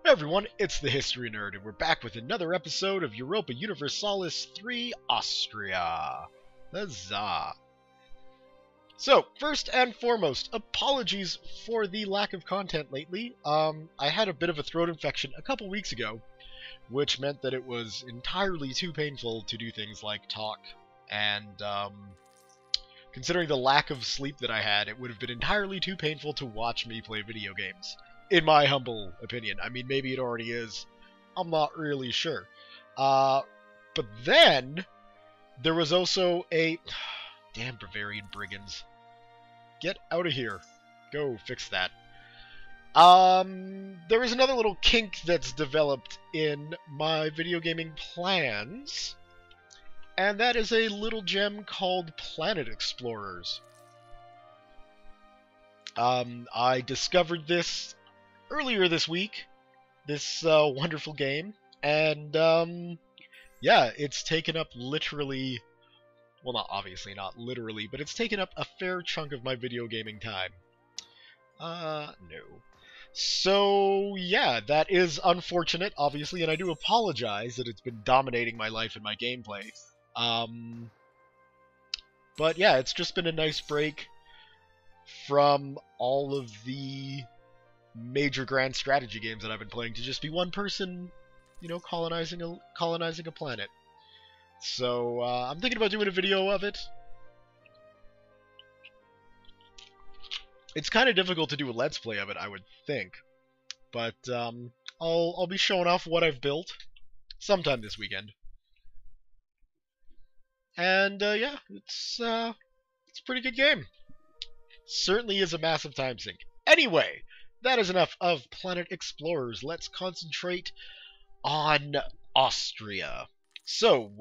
Hey everyone, it's the History Nerd, and we're back with another episode of Europa Universalis 3 Austria. Huzzah! So, first and foremost, apologies for the lack of content lately. I had a bit of a throat infection a couple weeks ago, which meant that it was entirely too painful to do things like talk, and considering the lack of sleep that I had, it would have been entirely too painful to watch me play video games. In my humble opinion. I mean, maybe it already is. I'm not really sure. But then, there was also a... Damn Bavarian brigands. Get out of here. Go fix that. There is another little kink that's developed in my video gaming plans. And that is a little gem called Planet Explorers. I discovered this earlier this week, this wonderful game, and yeah, it's taken up literally, well, not obviously not literally, but it's taken up a fair chunk of my video gaming time. No. So, yeah, that is unfortunate, obviously, and I do apologize that it's been dominating my life and my gameplay. But yeah, it's just been a nice break from all of the major grand strategy games that I've been playing to just be one person, you know, colonizing a planet. So I'm thinking about doing a video of it. It's kind of difficult to do a let's play of it, I would think, but I'll be showing off what I've built sometime this weekend. And yeah, it's a pretty good game. Certainly is a massive time sink. Anyway, that is enough of Planet Explorers. Let's concentrate on Austria. So,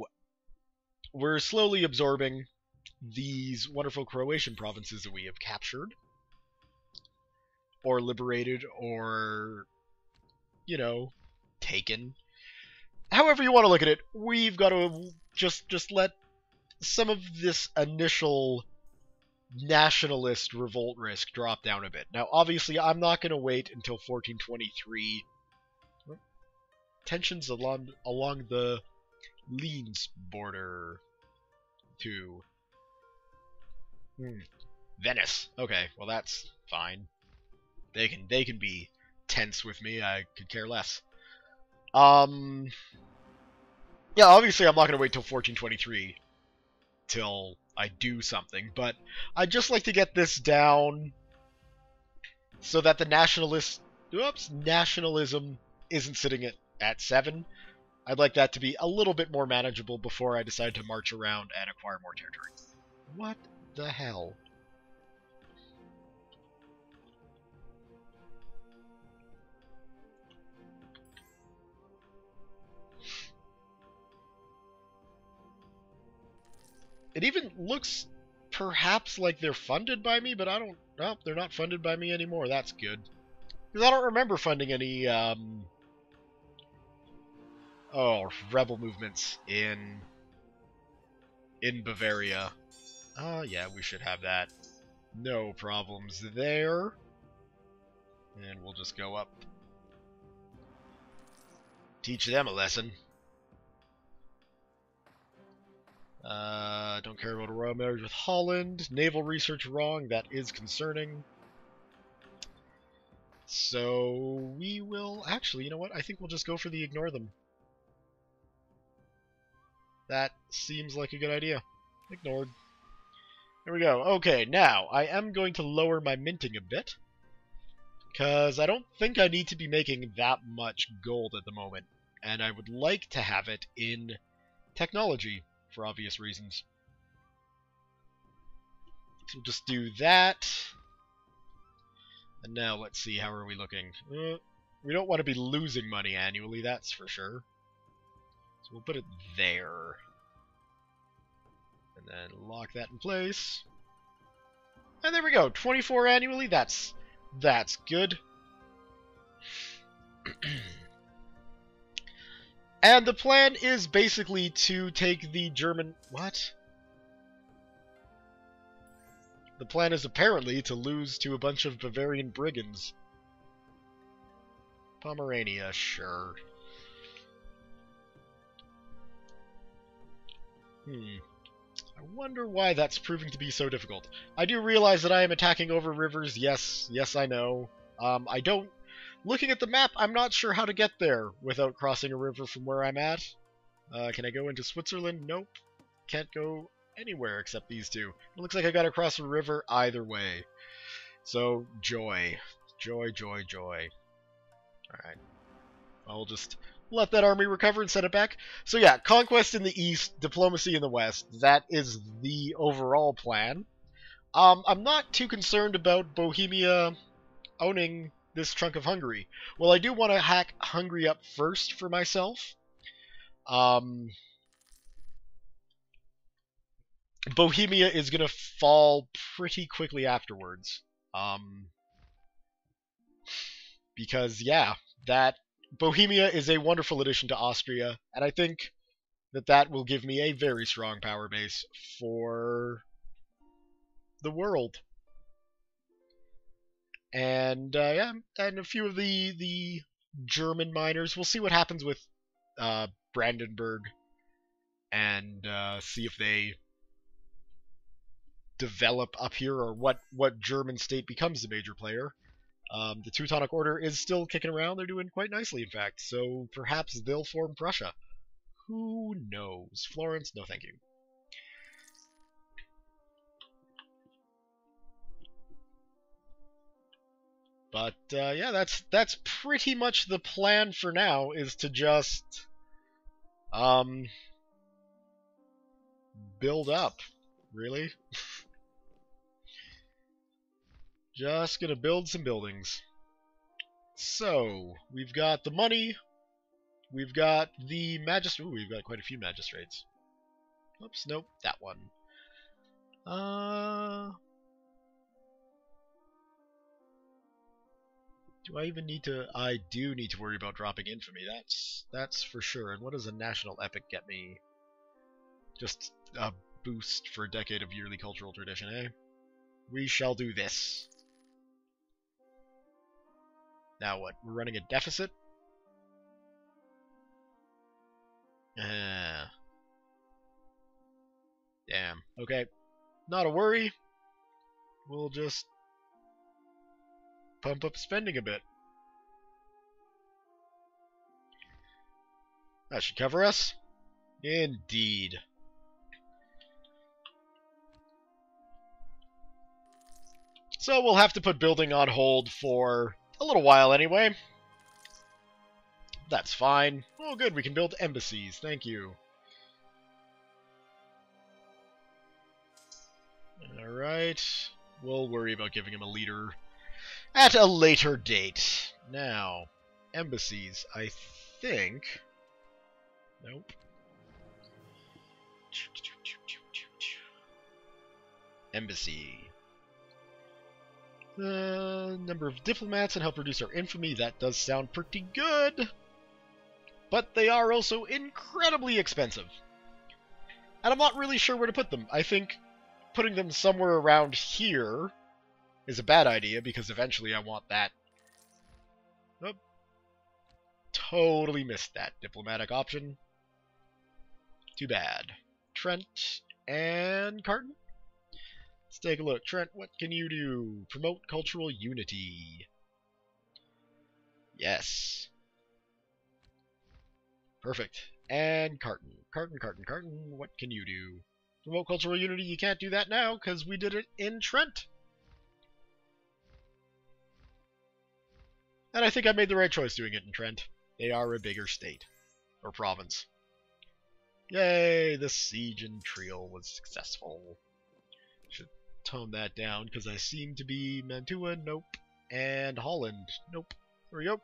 we're slowly absorbing these wonderful Croatian provinces that we have captured, or liberated, or, you know, taken. However you want to look at it, we've got to just let some of this initial nationalist revolt risk drop down a bit. Now, obviously, I'm not going to wait until 1423. Tensions along the Linz border to Venice. Okay, well that's fine. They can be tense with me. I could care less. Yeah, obviously, I'm not going to wait till 1423 till I do something, but I'd just like to get this down so that the nationalism isn't sitting at 7. I'd like that to be a little bit more manageable before I decide to march around and acquire more territory. What the hell? It even looks perhaps like they're funded by me, but I don't... No, they're not funded by me anymore. That's good. Because I don't remember funding any, rebel movements in Bavaria. Yeah, we should have that. No problems there. And we'll just go up. Teach them a lesson. Don't care about a royal marriage with Holland. Naval research wrong. That is concerning. So we will... Actually, you know what? I think we'll just go for the ignore them. That seems like a good idea. Ignored. There we go. Okay, now, I am going to lower my minting a bit. Because I don't think I need to be making that much gold at the moment. And I would like to have it in technology, for obvious reasons. So we'll just do that. And now let's see, how are we looking? We don't want to be losing money annually, that's for sure. So we'll put it there. And then lock that in place. And there we go, 24 annually, that's good. And the plan is basically to take the German... What? The plan is apparently to lose to a bunch of Bavarian brigands. Pomerania, sure. I wonder why that's proving to be so difficult. I do realize that I am attacking over rivers, yes, I know. I don't... Looking at the map, I'm not sure how to get there without crossing a river from where I'm at. Can I go into Switzerland? Nope. Can't go anywhere except these two. It looks like I gotta cross a river either way. So, joy. Joy, joy, joy. Alright. I'll just let that army recover and send it back. So yeah, conquest in the east, diplomacy in the west. That is the overall plan. I'm not too concerned about Bohemia owning this chunk of Hungary. Well, I do want to hack Hungary up first for myself. Bohemia is going to fall pretty quickly afterwards. Because, yeah, that Bohemia is a wonderful addition to Austria, and I think that that will give me a very strong power base for the world. And, yeah, and a few of the German miners. We'll see what happens with Brandenburg, and see if they develop up here, or what German state becomes the major player. The Teutonic Order is still kicking around. They're doing quite nicely, in fact. So perhaps they'll form Prussia. Who knows? Florence? No, thank you. But yeah, that's pretty much the plan for now. Is to just build up. Really. Just gonna build some buildings. So, we've got the money. We've got the magistrate. Ooh, we've got quite a few magistrates. Oops, nope, that one. Do I even need to... I do need to worry about dropping infamy. That's for sure. And what does a national epic get me? Just a boost for a decade of yearly cultural tradition, eh? We shall do this. Now what? We're running a deficit? Damn. Okay. Not a worry. We'll just pump up spending a bit. That should cover us. Indeed. So we'll have to put building on hold for a little while anyway. That's fine. Oh good, we can build embassies. Thank you. Alright. We'll worry about giving him a leader at a later date. Now, embassies, I think... Nope. Embassy. Number of diplomats and help reduce our infamy. That does sound pretty good. But they are also incredibly expensive. And I'm not really sure where to put them. I think putting them somewhere around here is a bad idea, because eventually I want that. Nope. Totally missed that diplomatic option. Too bad. Trent and Carton? Let's take a look. Trent, what can you do? Promote cultural unity. Yes. Perfect. And Carton. Carton, what can you do? Promote cultural unity. You can't do that now, because we did it in Trent. And I think I made the right choice doing it in Trent. They are a bigger state. Or province. Yay! The siege in Triel was successful. Should tone that down, because I seem to be Mantua. Nope. And Holland. Nope. There we go.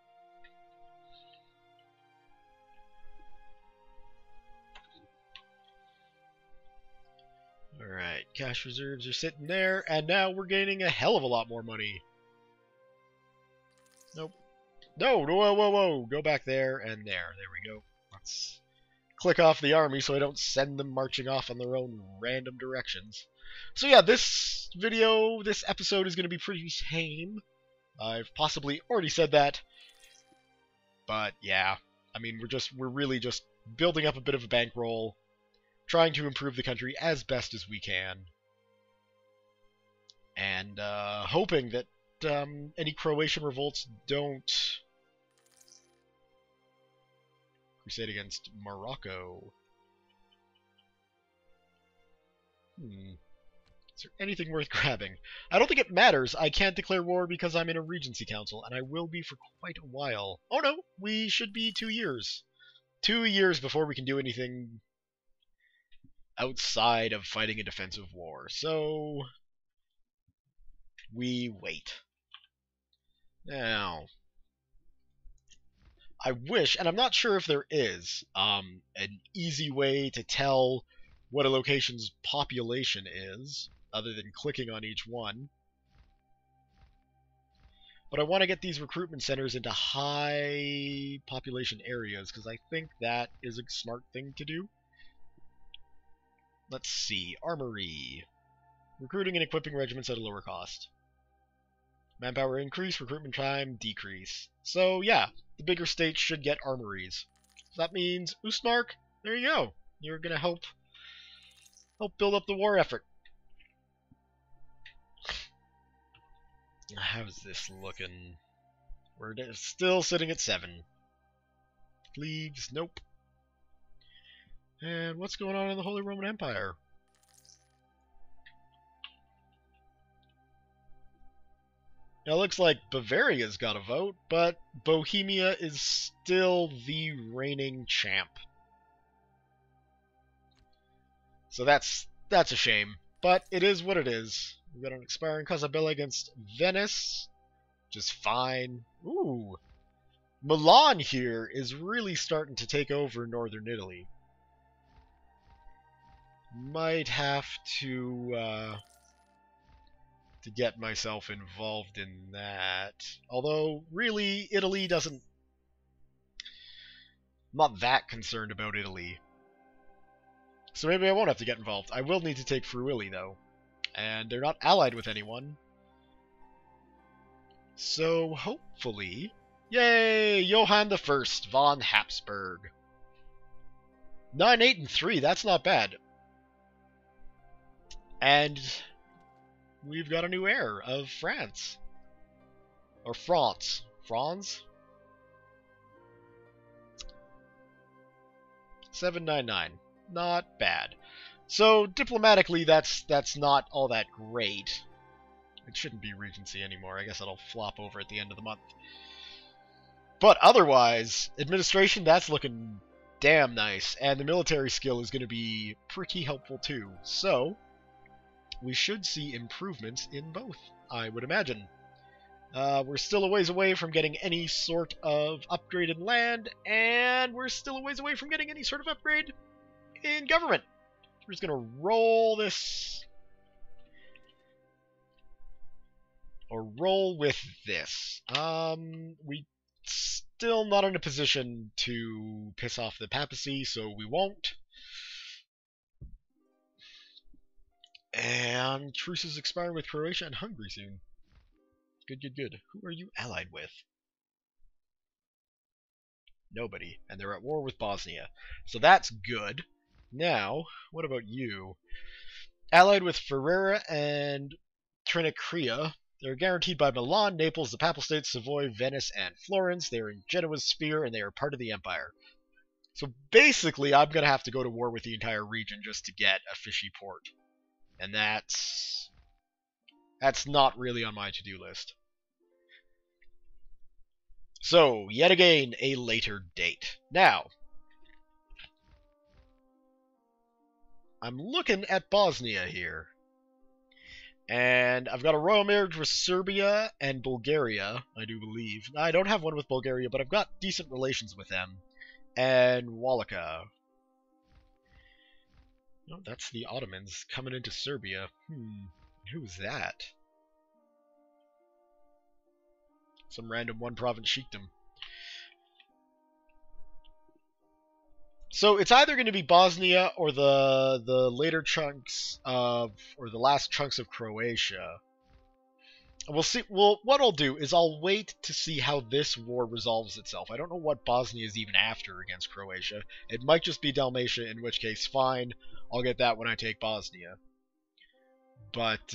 Alright, cash reserves are sitting there, and now we're gaining a hell of a lot more money. Nope. No, whoa. Go back there and there. There we go. Let's click off the army so I don't send them marching off on their own random directions. So yeah, this video, this episode is going to be pretty tame. I've possibly already said that. But yeah, I mean, we're really just building up a bit of a bankroll, trying to improve the country as best as we can, and hoping that any Croatian revolts don't crusade against Morocco. Is there anything worth grabbing? I don't think it matters. I can't declare war because I'm in a Regency Council, and I will be for quite a while. Oh no, we should be 2 years. 2 years before we can do anything outside of fighting a defensive war. So we wait. Now, I wish, and I'm not sure if there is, an easy way to tell what a location's population is, other than clicking on each one. But I want to get these recruitment centers into high population areas, because I think that is a smart thing to do. Let's see. Armory. Recruiting and equipping regiments at a lower cost. Manpower increase, recruitment time decrease. So yeah, the bigger states should get armories. So that means Ustamark, there you go. You're gonna help build up the war effort. How's this looking? We're still sitting at 7. Leagues, nope. And what's going on in the Holy Roman Empire? Now, it looks like Bavaria's got a vote, but Bohemia is still the reigning champ. So that's a shame, but it is what it is. We've got an expiring Casabella against Venice, which is fine. Ooh, Milan here is really starting to take over northern Italy. Might have to get myself involved in that. Although, really, Italy doesn't... I'm not that concerned about Italy. So maybe I won't have to get involved. I will need to take Friuli, though. And they're not allied with anyone. So, hopefully... Yay! Johann I von Habsburg. 9, 8, and 3, that's not bad. And... we've got a new heir of France. Or France. France? 799. Not bad. So, diplomatically, that's not all that great. It shouldn't be Regency anymore. I guess it'll flop over at the end of the month. But otherwise, administration, that's looking damn nice. And the military skill is going to be pretty helpful too. So... we should see improvements in both, I would imagine. We're still a ways away from getting any sort of upgrade in land, and we're still a ways away from getting any sort of upgrade in government. We're just going to roll this... or roll with this. We still not in a position to piss off the papacy, so we won't. And truce is expiring with Croatia and Hungary soon. Good, good, good. Who are you allied with? Nobody. And they're at war with Bosnia. So that's good. Now, what about you? Allied with Ferrara and Trinacria. They're guaranteed by Milan, Naples, the Papal States, Savoy, Venice, and Florence. They're in Genoa's sphere, and they are part of the empire. So basically, I'm going to have to go to war with the entire region just to get a fishy port. And that's not really on my to-do list. So, yet again, a later date. Now, I'm looking at Bosnia here. And I've got a royal marriage with Serbia and Bulgaria, I do believe. I don't have one with Bulgaria, but I've got decent relations with them. And Wallachia. No, that's the Ottomans coming into Serbia. Who's that? Some random one-province sheikdom. So it's either going to be Bosnia or the later chunks of, or the last chunks of Croatia. We'll see. Well, what I'll do is I'll wait to see how this war resolves itself. I don't know what Bosnia is even after against Croatia. It might just be Dalmatia, in which case, fine. I'll get that when I take Bosnia. But,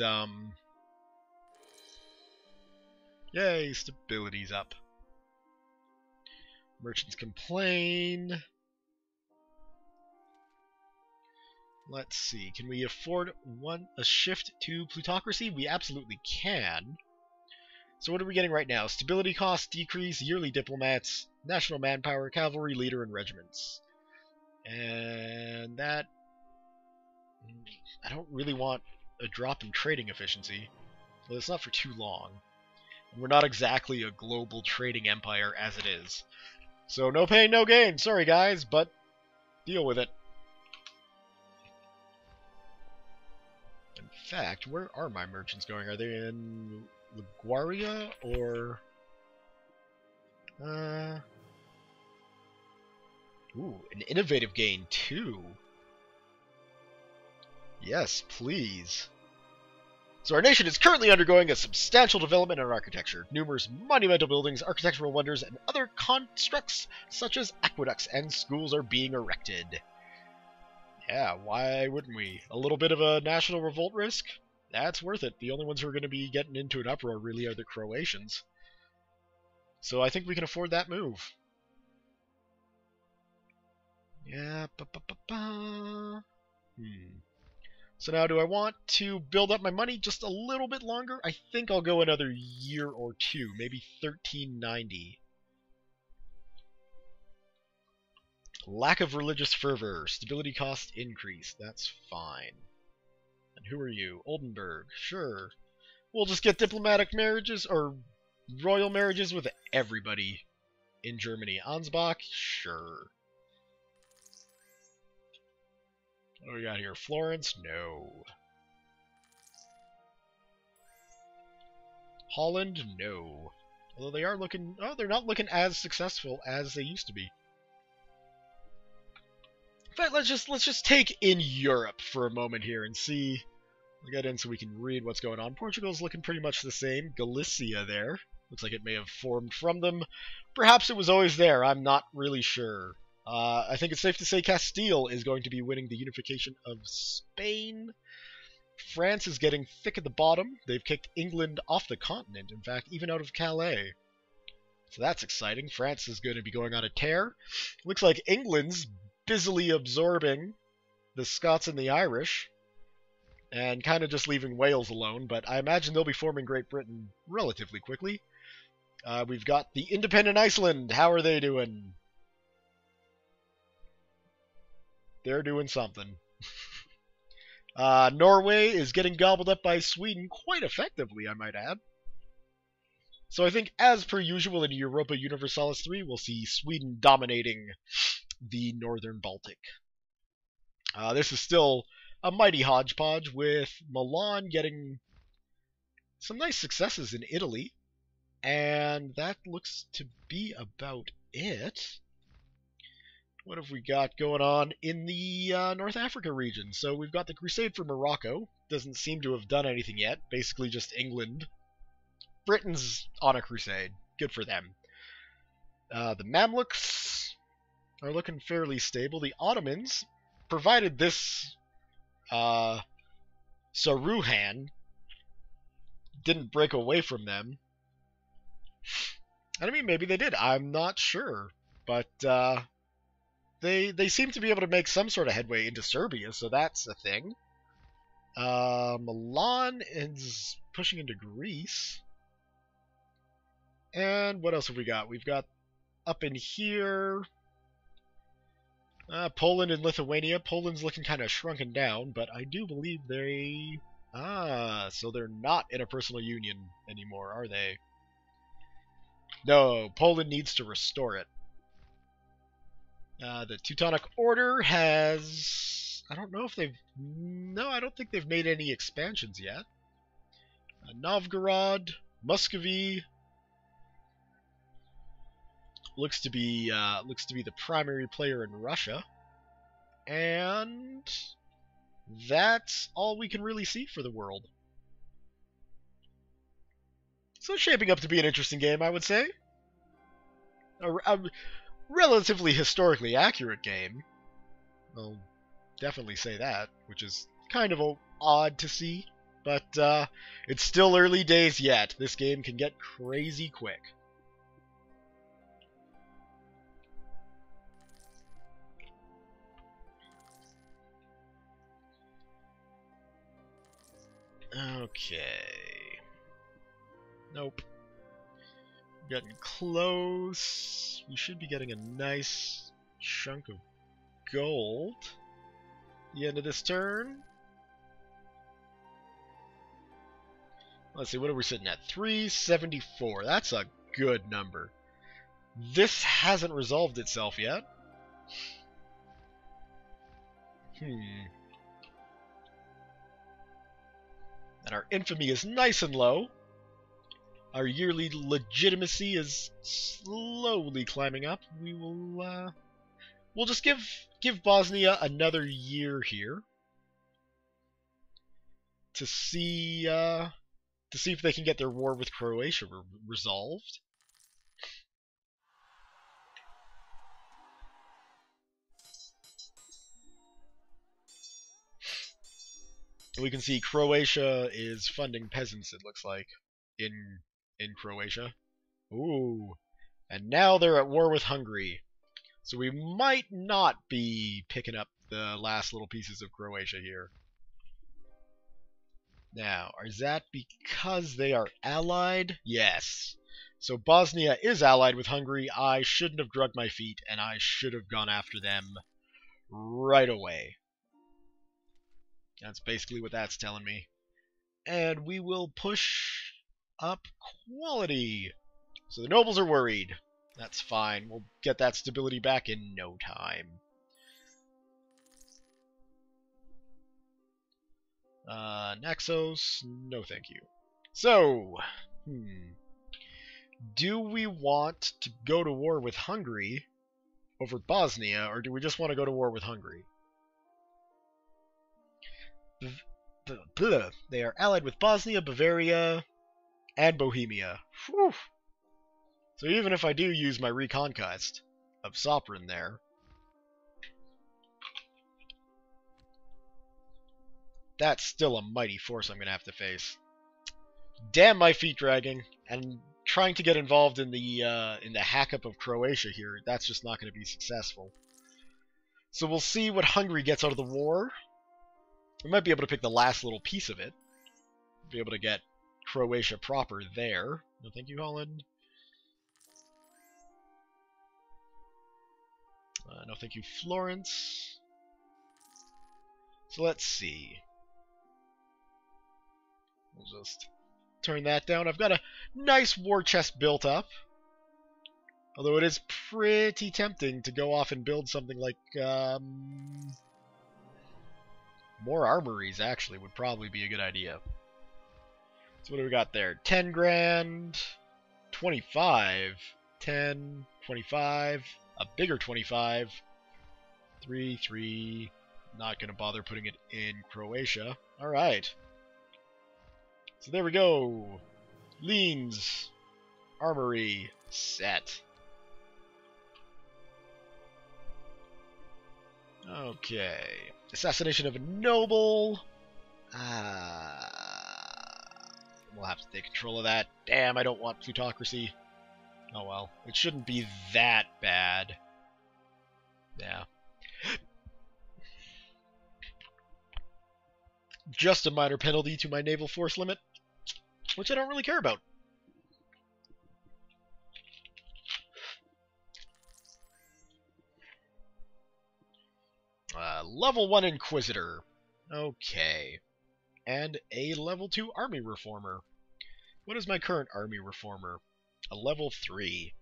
yay, stability's up. Merchants complain. Let's see, can we afford a shift to plutocracy? We absolutely can. So what are we getting right now? Stability costs decrease, yearly diplomats, national manpower, cavalry, leader, and regiments. And that... I don't really want a drop in trading efficiency. Well, it's not for too long. And we're not exactly a global trading empire as it is. So no pain, no gain. Sorry, guys, but deal with it. In fact, where are my merchants going? Are they in Liguria or... Ooh, an innovative gain, too. Yes, please. So our nation is currently undergoing a substantial development in architecture. Numerous monumental buildings, architectural wonders, and other constructs such as aqueducts and schools are being erected. Yeah, why wouldn't we? A little bit of a national revolt risk? That's worth it. The only ones who are going to be getting into an uproar really are the Croatians. So I think we can afford that move. Yeah, So now, do I want to build up my money just a little bit longer? I think I'll go another year or two, maybe 1390. Lack of religious fervor. Stability cost increase. That's fine. And who are you? Oldenburg. Sure. We'll just get diplomatic marriages, or royal marriages with everybody in Germany. Ansbach? Sure. What do we got here? Florence? No. Holland? No. Although they are looking... Oh, they're not looking as successful as they used to be. In fact, let's just take in Europe for a moment here and see... We'll get in so we can read what's going on. Portugal's looking pretty much the same. Galicia there. Looks like it may have formed from them. Perhaps it was always there. I'm not really sure. I think it's safe to say Castile is going to be winning the unification of Spain. France is getting thick at the bottom. They've kicked England off the continent, in fact, even out of Calais. So that's exciting. France is going to be going on a tear. Looks like England's busily absorbing the Scots and the Irish, and kind of just leaving Wales alone, but I imagine they'll be forming Great Britain relatively quickly. We've got the independent Iceland. How are they doing? They're doing something. Norway is getting gobbled up by Sweden quite effectively, I might add. So I think, as per usual in Europa Universalis 3, we'll see Sweden dominating the northern Baltic. This is still a mighty hodgepodge, with Milan getting some nice successes in Italy. And that looks to be about it. What have we got going on in the North Africa region? So we've got the Crusade for Morocco. Doesn't seem to have done anything yet. Basically just England. Britain's on a crusade. Good for them. The Mamluks are looking fairly stable. The Ottomans, provided this Saruhan didn't break away from them. I mean, maybe they did. I'm not sure. But they seem to be able to make some sort of headway into Serbia, so that's a thing. Milan is pushing into Greece. And what else have we got? We've got up in here Poland and Lithuania. Poland's looking kind of shrunken down, but I do believe they... so they're not in a personal union anymore, are they? No, Poland needs to restore it. The Teutonic Order has... I don't know if they've... No, I don't think they've made any expansions yet. Novgorod, Muscovy... Looks to be the primary player in Russia. And that's all we can really see for the world. So it's shaping up to be an interesting game, I would say. A relatively historically accurate game. I'll definitely say that, which is kind of odd to see. But it's still early days yet. This game can get crazy quick. Okay. Nope. Getting close. We should be getting a nice chunk of gold at the end of this turn. Let's see, what are we sitting at? 374. That's a good number. This hasn't resolved itself yet. And our infamy is nice and low. Our yearly legitimacy is slowly climbing up. We'll just give Bosnia another year here to see if they can get their war with Croatia resolved. We can see Croatia is funding peasants, it looks like, in Croatia. Ooh. And now they're at war with Hungary. So we might not be picking up the last little pieces of Croatia here. Now, is that because they are allied? Yes. So Bosnia is allied with Hungary. I shouldn't have drugged my feet, and I should have gone after them right away. That's basically what that's telling me. And we will push up quality. So the nobles are worried. That's fine. We'll get that stability back in no time. Naxos, no thank you. So, do we want to go to war with Hungary over Bosnia, or do we just want to go to war with Hungary? They are allied with Bosnia, Bavaria, and Bohemia. Whew. So even if I do use my Reconquest of Sopron there, that's still a mighty force I'm going to have to face. Damn my feet dragging, and trying to get involved in the hack-up of Croatia here, that's just not going to be successful. So we'll see what Hungary gets out of the war. We might be able to pick the last little piece of it. Be able to get Croatia proper there. No thank you, Holland. No thank you, Florence. So let's see. We'll just turn that down. I've got a nice war chest built up. Although it is pretty tempting to go off and build something like... more armories, actually, would probably be a good idea. So what do we got there? 10 grand, 25, 10, 25, a bigger 25, 3, not going to bother putting it in Croatia. Alright. So there we go. Leans, armory, set. Okay. Assassination of a noble. We'll have to take control of that. Damn, I don't want plutocracy. Oh well. It shouldn't be that bad. Yeah. Just a minor penalty to my naval force limit, which I don't really care about. Level 1 Inquisitor. Okay. And a level 2 Army Reformer. What is my current Army Reformer? A level 3.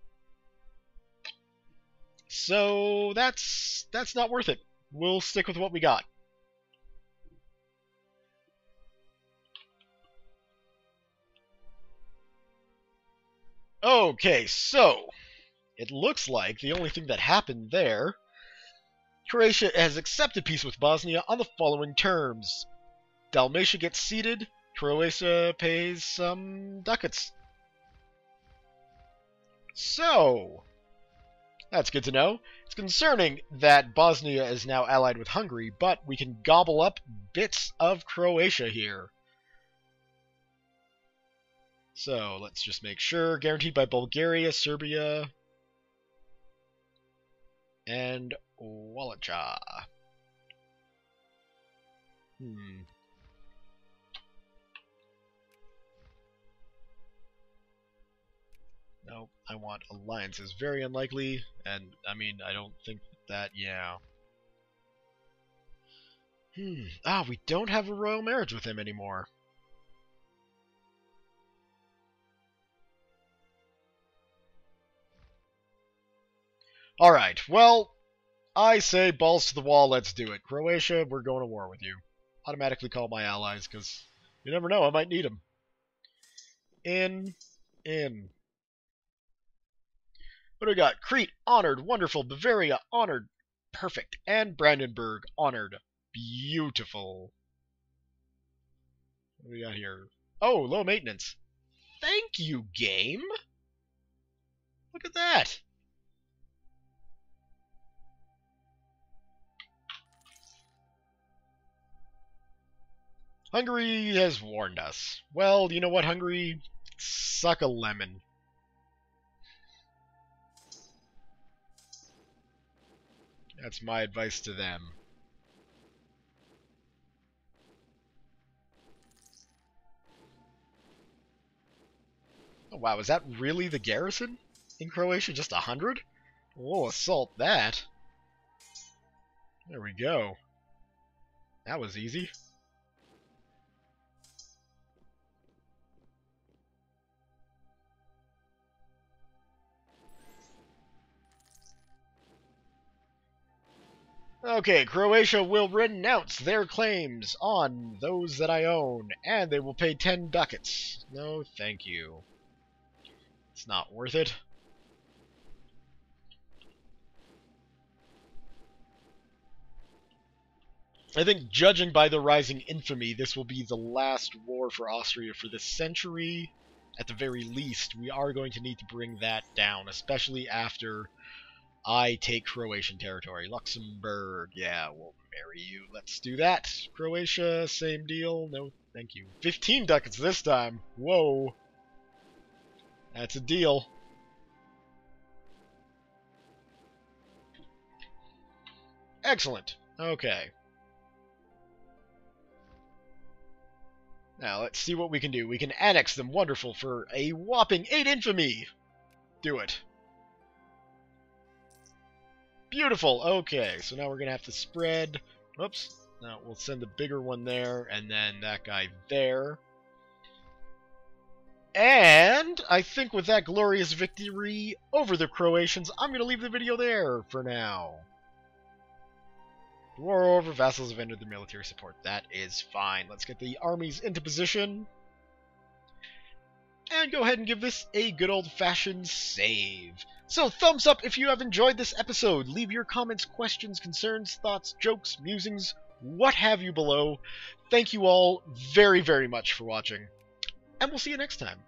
So that's not worth it. We'll stick with what we got. Okay, so it looks like the only thing that happened there, Croatia has accepted peace with Bosnia on the following terms. Dalmatia gets ceded, Croatia pays some ducats. So, that's good to know. It's concerning that Bosnia is now allied with Hungary, but we can gobble up bits of Croatia here. So, let's just make sure. Guaranteed by Bulgaria, Serbia, and Wallachia. No, I want alliances. Very unlikely, and I mean, I don't think that, yeah. We don't have a royal marriage with him anymore. Alright, well, I say balls to the wall, let's do it. Croatia, we're going to war with you. Automatically call my allies, because you never know, I might need them. In. What do we got? Crete, honored, wonderful. Bavaria, honored, perfect. And Brandenburg, honored, beautiful. What do we got here? Oh, low maintenance. Thank you, game. Look at that. Hungary has warned us. Well, you know what, Hungary? Suck a lemon. That's my advice to them. Oh, wow, is that really the garrison in Croatia? Just 100? We'll assault that. There we go. That was easy. Okay, Croatia will renounce their claims on those that I own, and they will pay 10 ducats. No, thank you. It's not worth it. I think, judging by the rising infamy, this will be the last war for Austria for this century. At the very least, we are going to need to bring that down, especially after I take Croatian territory. Luxembourg, yeah, we'll marry you. Let's do that. Croatia, same deal. No, thank you. 15 ducats this time. Whoa. That's a deal. Excellent. Okay. Now, let's see what we can do. We can annex them. Wonderful. For a whopping 8 infamy. Do it. Beautiful. Okay, so now we're going to have to spread. Whoops. Now, we'll send the bigger one there, and then that guy there. And I think with that glorious victory over the Croatians, I'm going to leave the video there for now. War over, vassals have entered the military support. That is fine. Let's get the armies into position. And go ahead and give this a good old-fashioned save. So, thumbs up if you have enjoyed this episode. Leave your comments, questions, concerns, thoughts, jokes, musings, what have you below. Thank you all very, very much for watching. And we'll see you next time.